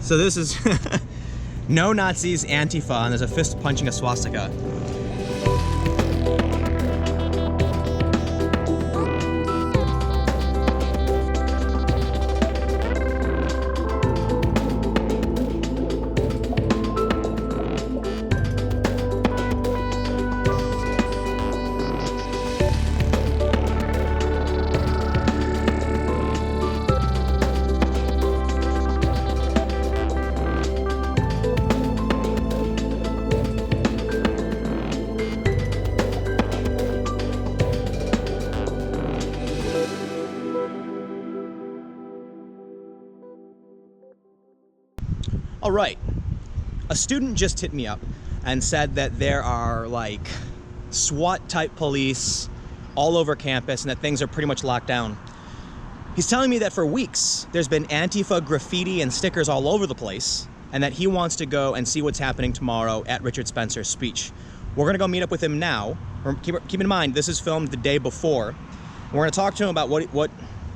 So this is No Nazis Antifa, and there's a fist punching a swastika. All right, a student just hit me up and said that there are like SWAT type police all over campus and that things are pretty much locked down. He's telling me that for weeks there's been Antifa graffiti and stickers all over the place, and that he wants to go and see what's happening tomorrow at Richard Spencer's speech. We're gonna go meet up with him now. Keep in mind, this is filmed the day before. We're gonna talk to him about what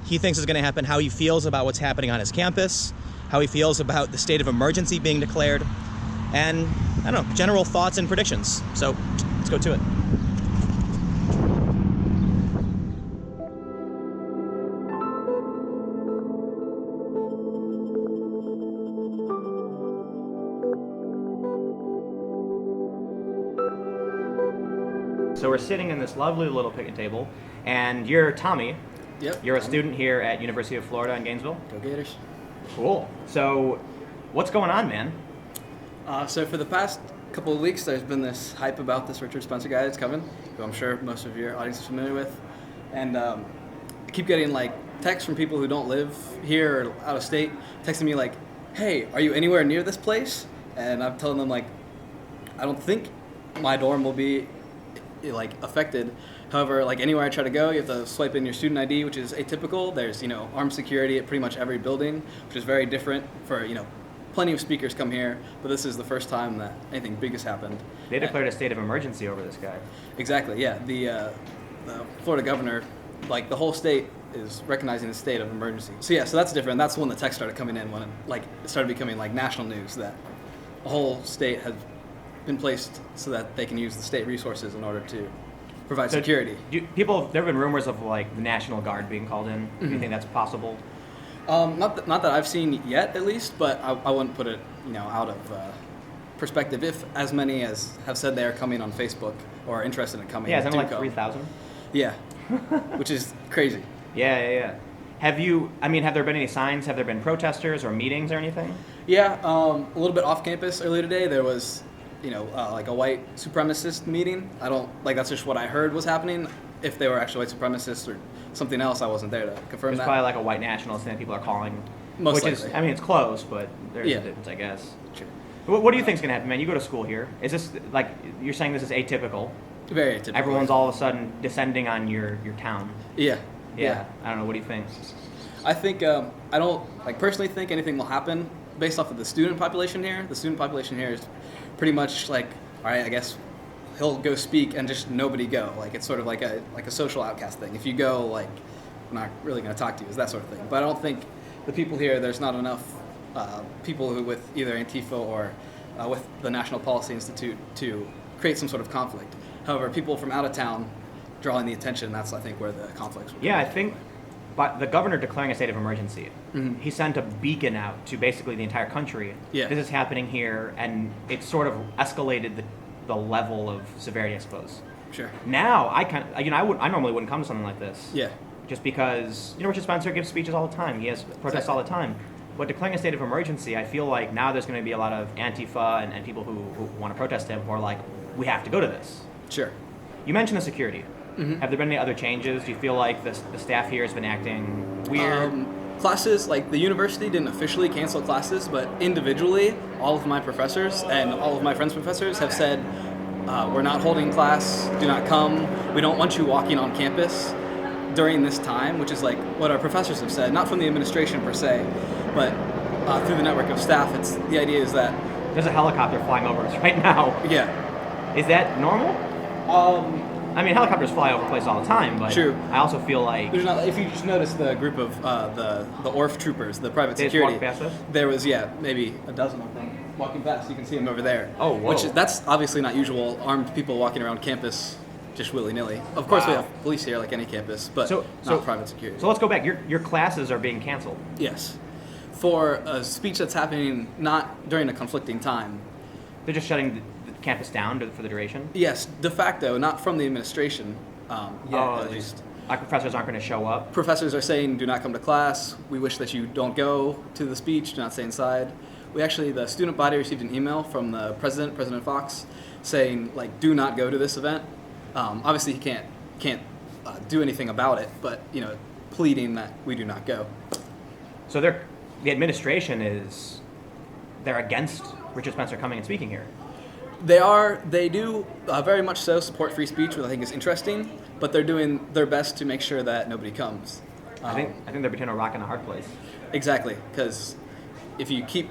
he thinks is gonna happen, how he feels about what's happening on his campus, how he feels about the state of emergency being declared, and, I don't know, general thoughts and predictions. So, let's go to it. So we're sitting in this lovely little picnic table, and you're Tommy. Yep. You're a student here at University of Florida in Gainesville. Go Gators. Cool. So, what's going on, man? So for the past couple of weeks, there's been this hype about this Richard Spencer guy that's coming, who I'm sure most of your audience is familiar with. And I keep getting like texts from people who don't live here or out of state, texting me like, hey, are you anywhere near this place? And I'm telling them like, I don't think my dorm will be like affected. However, like anywhere I try to go, you have to swipe in your student ID, which is atypical. There's, armed security at pretty much every building, which is very different for, plenty of speakers come here, but this is the first time that anything big has happened. They declared a state of emergency over this guy. Exactly, yeah. The Florida governor, like the whole state is recognizing the state of emergency. So that's different. That's when the text started coming in, when it started becoming like national news that the whole state has been placed so that they can use the state resources in order to provide security. There have been rumors of like the National Guard being called in. Do you think that's possible? Not that I've seen yet, at least, but I wouldn't put it, out of perspective. If as many as have said they are coming on Facebook or are interested in coming. Yeah, it's only like 3,000. Yeah, which is crazy. Yeah. Have there been any signs? Have there been protesters or meetings or anything? Yeah, a little bit off campus earlier today. There was, like a white supremacist meeting. That's just what I heard was happening. If they were actually white supremacists or something else, I wasn't there to confirm There's that. probably like a white nationalist thing that people are calling. Most which likely. it's close, but there's a difference, I guess. Sure. What do you think's going to happen, man? You go to school here. Is this, like, you're saying this is atypical? Very atypical. Everyone's all of a sudden descending on your town. Yeah. I don't know. What do you think? I think, I don't, personally think anything will happen based off of the student population here. The student population here is pretty much like, all right, I guess he'll go speak and just nobody go. Like, it's sort of like a social outcast thing. If you go, like, I'm not really going to talk to you, is that sort of thing. But I don't think the people here, there's not enough people who with either Antifa or with the National Policy Institute to create some sort of conflict. However, people from out of town drawing the attention, that's, I think, where the conflicts will I think but the governor declaring a state of emergency, he sent a beacon out to basically the entire country. Yeah. This is happening here, and it sort of escalated the level of severity, I suppose. Sure. Now, I normally wouldn't come to something like this. Yeah. Just because, Richard Spencer gives speeches all the time. He has protests all the time. But declaring a state of emergency, I feel like now there's going to be a lot of Antifa and people who want to protest him who are like, we have to go to this. Sure. You mentioned the security. Have there been any other changes? Do you feel like the staff here has been acting weird? Classes, like the university didn't officially cancel classes, but individually, all of my professors and all of my friends' professors have said, we're not holding class, do not come, we don't want you walking on campus during this time, which is like what our professors have said, not from the administration per se, but through the network of staff. The idea is that... There's a helicopter flying over us right now. Yeah. Is that normal? I mean, helicopters fly over the place all the time, but True. I also feel like There's not, if you just notice the group of the ORF troopers, the private they just security, walk past us. there was maybe a dozen of them walking past. You can see them over there. Oh, whoa. That's obviously not usual. Armed people walking around campus just willy nilly. Of course, we Wow. have police here like any campus, but So not private security. So let's go back. Your classes are being canceled. Yes, for a speech that's happening not during a conflicting time. They're just shutting the campus down for the duration. Yes, de facto, not from the administration. At least. Our professors aren't going to show up. Professors are saying, do not come to class. We wish that you don't go to the speech. Do not stay inside. The student body received an email from the president, President Fox, saying, like, do not go to this event. Obviously, he can't do anything about it, but, pleading that we do not go. So the administration they're against Richard Spencer coming and speaking here. They do very much so support free speech, which I think is interesting, but they're doing their best to make sure that nobody comes. I think they're between a rock and a hard place. Exactly, because if you keep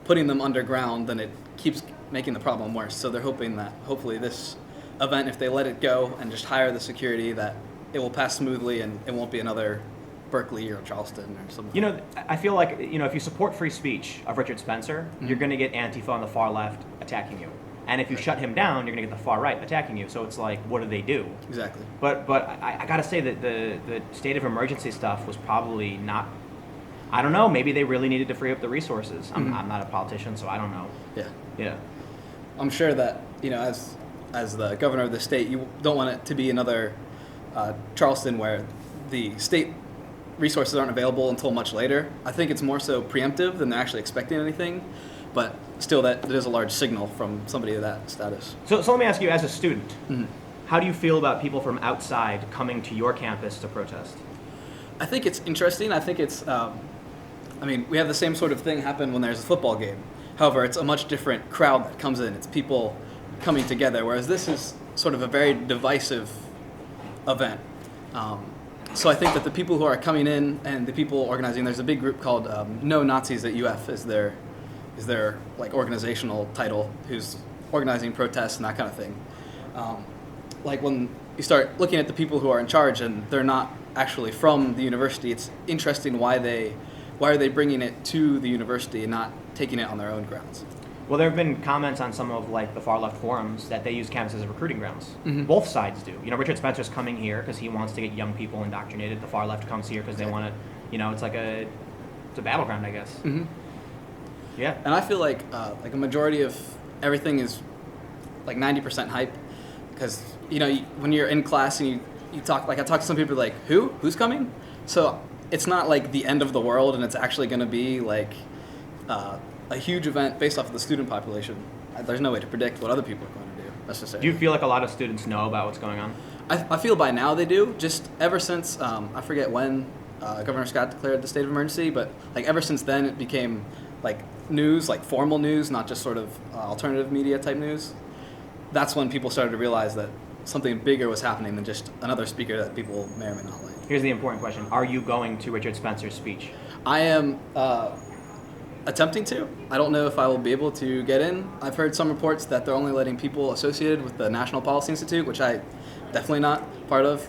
putting them underground, then it keeps making the problem worse. So they're hoping that hopefully this event, if they let it go and just hire the security, that it will pass smoothly and it won't be another Berkeley or Charleston or something. I feel like, if you support free speech of Richard Spencer, you're going to get Antifa on the far left attacking you. And if you shut him down, you're going to get the far right attacking you. So it's like, what do they do? Exactly. But I got to say that the state of emergency stuff was probably not, I don't know, maybe they really needed to free up the resources. I'm not a politician, so I don't know. Yeah. I'm sure that, as the governor of the state, you don't want it to be another Charleston where the state resources aren't available until much later. I think it's more so preemptive than they're actually expecting anything, but still that is a large signal from somebody of that status. So let me ask you, as a student, how do you feel about people from outside coming to your campus to protest? I think it's interesting. I think it's, we have the same sort of thing happen when there's a football game. However, it's a much different crowd that comes in. It's people coming together, whereas this is sort of a very divisive event. So I think that the people who are coming in and the people organizing, there's a big group called No Nazis at UF is their like organizational title, who's organizing protests and that kind of thing. Like when you start looking at the people who are in charge and they're not actually from the university, it's interesting why are they bringing it to the university and not taking it on their own grounds. Well, there have been comments on some of like the far left forums that they use campus as recruiting grounds. Both sides do. Richard Spencer's coming here because he wants to get young people indoctrinated. The far left comes here because they want to, it's a battleground, I guess. Yeah. And I feel like a majority of everything is like 90% hype, because when you're in class and you talk, like I talk to some people like, who's coming? So it's not like the end of the world, and it's actually going to be like a huge event based off of the student population. There's no way to predict what other people are going to do necessarily. Do you feel like a lot of students know about what's going on? I feel by now they do. Just ever since I forget when Governor Scott declared the state of emergency, but like ever since then it became like news, like formal news, not just sort of alternative media type news. That's when people started to realize that something bigger was happening than just another speaker that people may or may not like. Here's the important question. Are you going to Richard Spencer's speech? I am attempting to. I don't know if I will be able to get in. I've heard some reports that they're only letting people associated with the National Policy Institute, which I definitely not part of.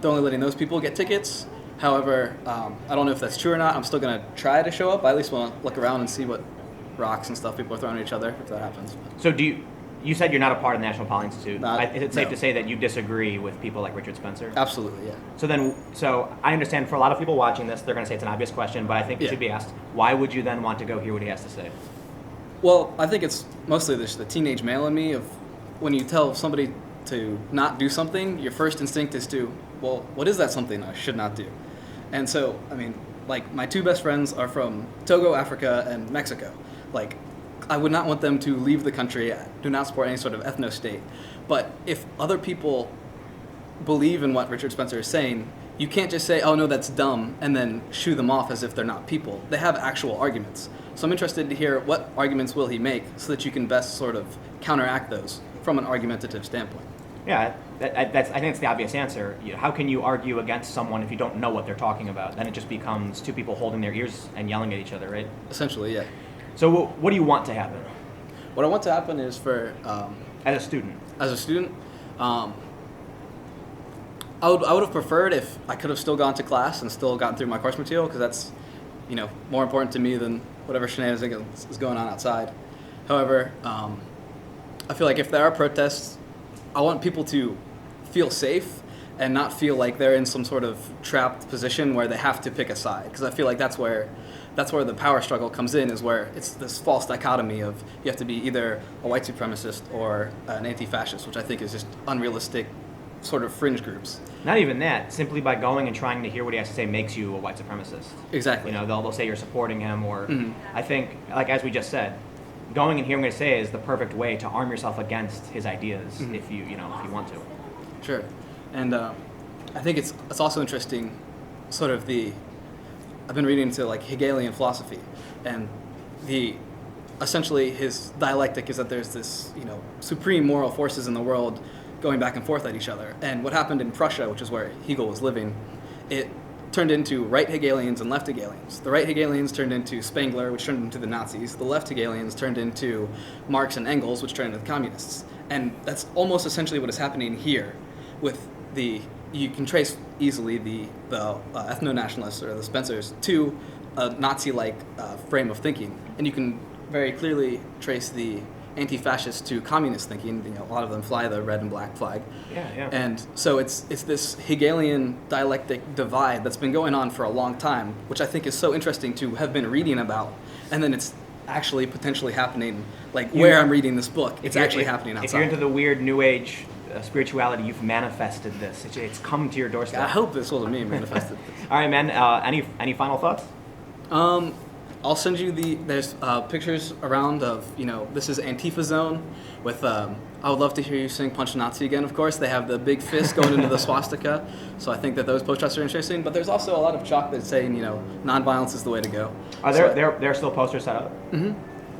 They're only letting those people get tickets. However, I don't know if that's true or not. I'm still going to try to show up. I at least want to look around and see what rocks and stuff people are throwing at each other, if that happens. So you said you're not a part of the National Policy Institute. Is it safe no. to say that you disagree with people like Richard Spencer? Absolutely, yeah. So I understand for a lot of people watching this, they're going to say it's an obvious question, but I think it should be asked. Why would you then want to go hear what he has to say? Well, I think it's mostly the teenage male in me of when you tell somebody to not do something, your first instinct is to, well, what is that something I should not do? And so, like my two best friends are from Togo, Africa, and Mexico. Like, I would not want them to leave the country. I do not support any sort of ethno-state. But if other people believe in what Richard Spencer is saying, you can't just say, oh no, that's dumb, and then shoo them off as if they're not people. They have actual arguments. So I'm interested to hear what arguments will he make so that you can best sort of counteract those from an argumentative standpoint. Yeah, I think it's the obvious answer. How can you argue against someone if you don't know what they're talking about? Then it just becomes two people holding their ears and yelling at each other, right? Essentially, yeah. So what do you want to happen? What I want to happen is for... As a student? As a student, I would have preferred if I could have still gone to class and still gotten through my course material, because that's, more important to me than whatever shenanigans is going on outside. However, I feel like if there are protests, I want people to feel safe and not feel like they're in some sort of trapped position where they have to pick a side. Because I feel like that's where the power struggle comes in, is where it's this false dichotomy of you have to be either a white supremacist or an anti-fascist, which I think is just unrealistic sort of fringe groups. Not even that. Simply by going and trying to hear what he has to say makes you a white supremacist. Exactly. They'll say you're supporting him, or I think, like as we just said, going and hearing what he say is the perfect way to arm yourself against his ideas if you want to. Sure. And I think it's also interesting, sort of I've been reading into like Hegelian philosophy, and essentially his dialectic is that there's this, supreme moral forces in the world going back and forth at each other. And what happened in Prussia, which is where Hegel was living, it turned into right Hegelians and left Hegelians. The right Hegelians turned into Spengler, which turned into the Nazis. The left Hegelians turned into Marx and Engels, which turned into the communists. And that's almost essentially what is happening here with you can trace easily the ethno-nationalists or the Spencers to a Nazi-like frame of thinking. And you can very clearly trace the anti-fascists to communist thinking. A lot of them fly the red and black flag. Yeah. And so it's this Hegelian dialectic divide that's been going on for a long time, which I think is so interesting to have been reading about. And then it's actually potentially happening, where I'm reading this book, it's actually happening outside. If you're into the weird New Age spirituality, you've manifested this. It's come to your doorstep. I hope this wasn't me who manifested this. All right, man. Any final thoughts? I'll send you there's pictures around of, this is Antifa zone with, I would love to hear you sing Punch Nazi again, of course. They have the big fist going into the swastika, so I think that those posters are interesting. But there's also a lot of chalk that's saying, nonviolence is the way to go. Are there still posters set up? Mm-hmm.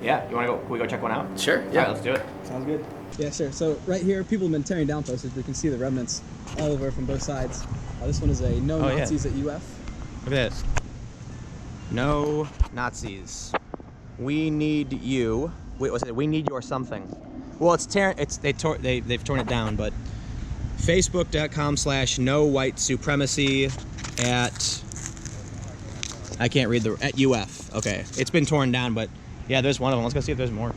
Yeah, you want to go? Can we go check one out? Sure, yeah. All right, let's do it. Sounds good. Yeah, sure. So right here, people have been tearing down posters. We can see the remnants all over from both sides. This one is a no Nazis at UF. Look at this. No Nazis. We need you. Wait, what's it? We need your something. Well, they've torn it down, but Facebook.com/no white supremacy at I can't read at UF. Okay, it's been torn down, but yeah, there's one of them. Let's go see if there's more.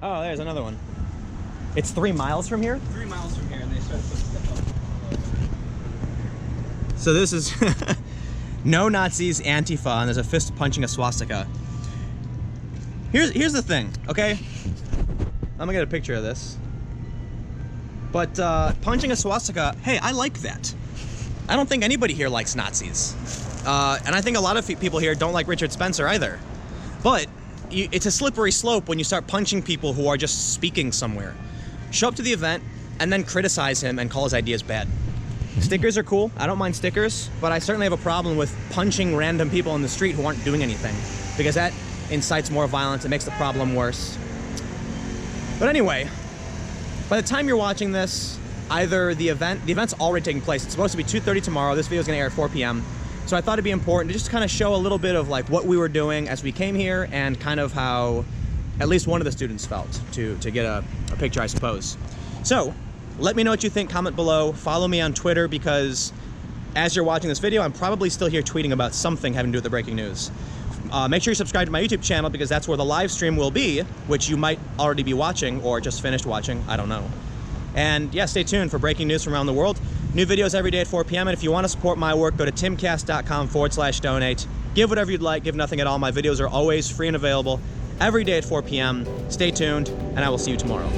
Oh, there's another one. It's 3 miles from here? 3 miles from here, and they started to put stuff up. So this is no Nazis, Antifa, and there's a fist punching a swastika. Here's the thing, okay? I'm gonna get a picture of this. But punching a swastika, hey, I like that. I don't think anybody here likes Nazis. And I think a lot of people here don't like Richard Spencer either. But it's a slippery slope when you start punching people who are just speaking somewhere. Show up to the event and then criticize him and call his ideas bad. Stickers are cool. I don't mind stickers, but I certainly have a problem with punching random people in the street who aren't doing anything, because that incites more violence. It makes the problem worse. But anyway, by the time you're watching this, either the event's already taking place. It's supposed to be 2:30 tomorrow. This video is going to air at 4 p.m. So I thought it'd be important to just kind of show a little bit of what we were doing as we came here, and kind of how at least one of the students felt to get a picture, I suppose. So let me know what you think. Comment below. Follow me on Twitter, because as you're watching this video, I'm probably still here tweeting about something having to do with the breaking news. Make sure you subscribe to my YouTube channel, because that's where the live stream will be, which you might already be watching or just finished watching. I don't know. And yeah, stay tuned for breaking news from around the world. New videos every day at 4 p.m. And if you want to support my work, go to timcast.com/donate. Give whatever you'd like, give nothing at all. My videos are always free and available every day at 4 p.m. Stay tuned, and I will see you tomorrow.